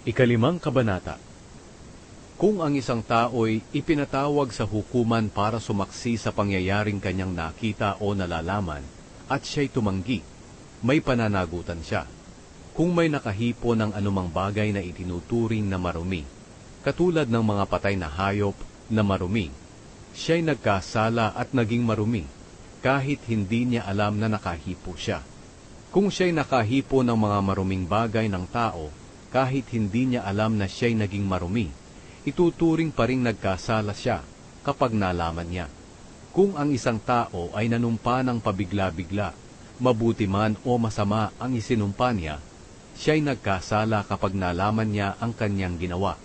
Ikalimang kabanata. Kung ang isang tao'y ipinatawag sa hukuman para sumaksi sa pangyayaring kanyang nakita o nalalaman at siya'y tumanggi, may pananagutan siya. Kung may nakahipo ng anumang bagay na itinuturing na marumi, katulad ng mga patay na hayop na marumi, siya'y nagkasala at naging marumi, kahit hindi niya alam na nakahipo siya. Kung siya'y nakahipo ng mga maruming bagay ng tao, kahit hindi niya alam na siya'y naging marumi, ituturing pa ring nagkasala siya kapag nalaman niya. Kung ang isang tao ay nanumpa ng pabigla-bigla, mabuti man o masama ang isinumpa niya, siya'y nagkasala kapag nalaman niya ang kanyang ginawa.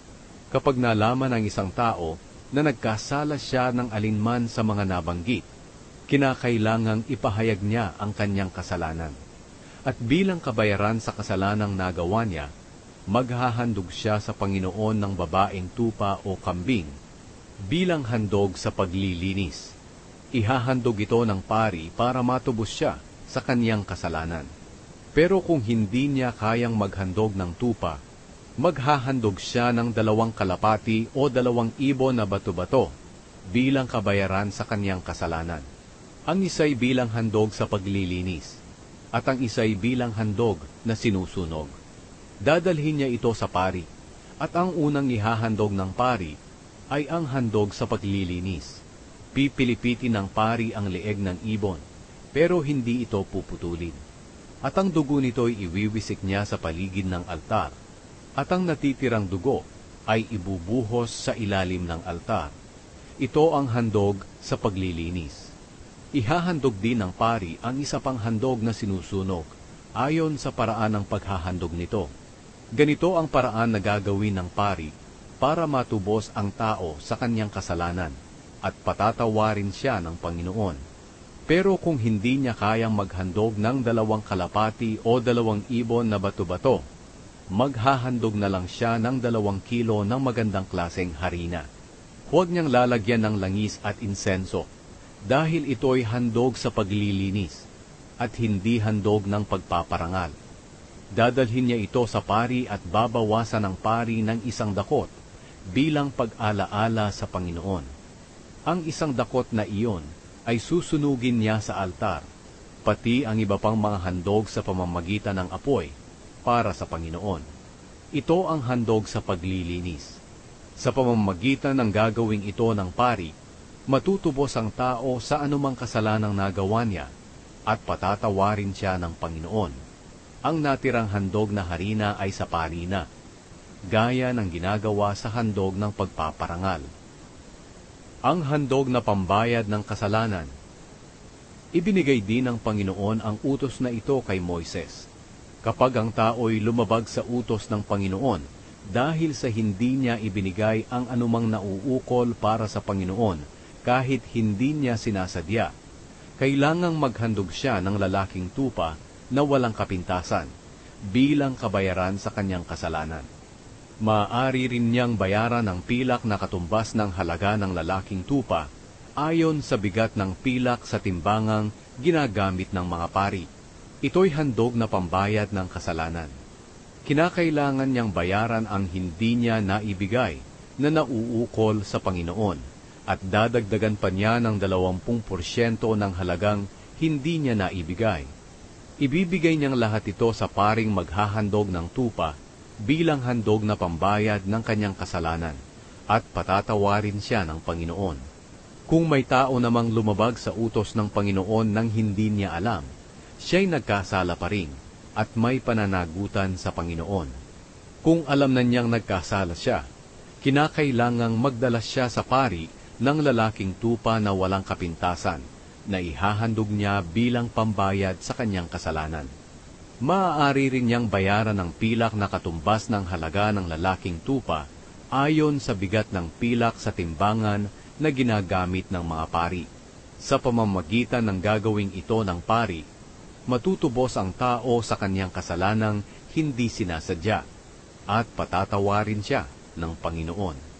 Kapag nalaman ng isang tao na nagkasala siya ng alinman sa mga nabanggit, kinakailangang ipahayag niya ang kanyang kasalanan. At bilang kabayaran sa kasalanang nagawa niya, maghahandog siya sa Panginoon ng babaeng tupa o kambing bilang handog sa paglilinis. Ihahandog ito ng pari para matubos siya sa kaniyang kasalanan. Pero kung hindi niya kayang maghandog ng tupa, maghahandog siya ng 2 kalapati o 2 ibon na bato-bato bilang kabayaran sa kaniyang kasalanan. Ang isa'y bilang handog sa paglilinis, at ang isa'y bilang handog na sinusunog. Dadalhin niya ito sa pari, at ang unang ihahandog ng pari ay ang handog sa paglilinis. Pipilipitin ng pari ang leeg ng ibon, pero hindi ito puputulin. At ang dugo nito'y iwiwisik niya sa paligid ng altar, at ang natitirang dugo ay ibubuhos sa ilalim ng altar. Ito ang handog sa paglilinis. Ihahandog din ng pari ang isa pang handog na sinusunog, ayon sa paraan ng paghahandog nito. Ganito ang paraan na gagawin ng pari para matubos ang tao sa kanyang kasalanan at patatawarin siya ng Panginoon. Pero kung hindi niya kayang maghandog ng 2 kalapati o 2 ibon na bato-bato, maghahandog na lang siya ng 2 kilo ng magandang klaseng harina. Huwag niyang lalagyan ng langis at insenso, dahil ito'y handog sa paglilinis at hindi handog ng pagpaparangal. Dadalhin niya ito sa pari at babawasan ng pari ng 1 dakot bilang pag-alaala sa Panginoon. Ang 1 dakot na iyon ay susunugin niya sa altar, pati ang iba pang mga handog sa pamamagitan ng apoy para sa Panginoon. Ito ang handog sa paglilinis. Sa pamamagitan ng gagawing ito ng pari, matutubos ang tao sa anumang kasalanang nagawa niya at patatawarin siya ng Panginoon. Ang natirang handog na harina ay sa pari na, gaya ng ginagawa sa handog ng pagpaparangal. Ang handog na pambayad ng kasalanan. Ibinigay din ng Panginoon ang utos na ito kay Moises. Kapag ang tao'y lumabag sa utos ng Panginoon, dahil sa hindi niya ibinigay ang anumang nauukol para sa Panginoon, kahit hindi niya sinasadya, kailangang maghandog siya ng lalaking tupa na walang kapintasan, bilang kabayaran sa kanyang kasalanan. Maaari rin niyang bayaran ng pilak na katumbas ng halaga ng lalaking tupa, ayon sa bigat ng pilak sa timbangang ginagamit ng mga pari. Ito'y handog na pambayad ng kasalanan. Kinakailangan niyang bayaran ang hindi niya naibigay na nauukol sa Panginoon, at dadagdagan pa niya ng 20% ng halagang hindi niya naibigay. Ibibigay niyang lahat ito sa paring maghahandog ng tupa bilang handog na pambayad ng kanyang kasalanan, at patatawarin siya ng Panginoon. Kung may tao namang lumabag sa utos ng Panginoon nang hindi niya alam, siya'y nagkasala pa rin at may pananagutan sa Panginoon. Kung alam na niyang nagkasala siya, kinakailangang magdala siya sa pari ng lalaking tupa na walang kapintasan, na ihahandog niya bilang pambayad sa kanyang kasalanan. Maaari rin niyang bayaran ng pilak na katumbas ng halaga ng lalaking tupa ayon sa bigat ng pilak sa timbangan na ginagamit ng mga pari. Sa pamamagitan ng gagawing ito ng pari, matutubos ang tao sa kanyang kasalanang hindi sinasadya, at patatawarin siya ng Panginoon.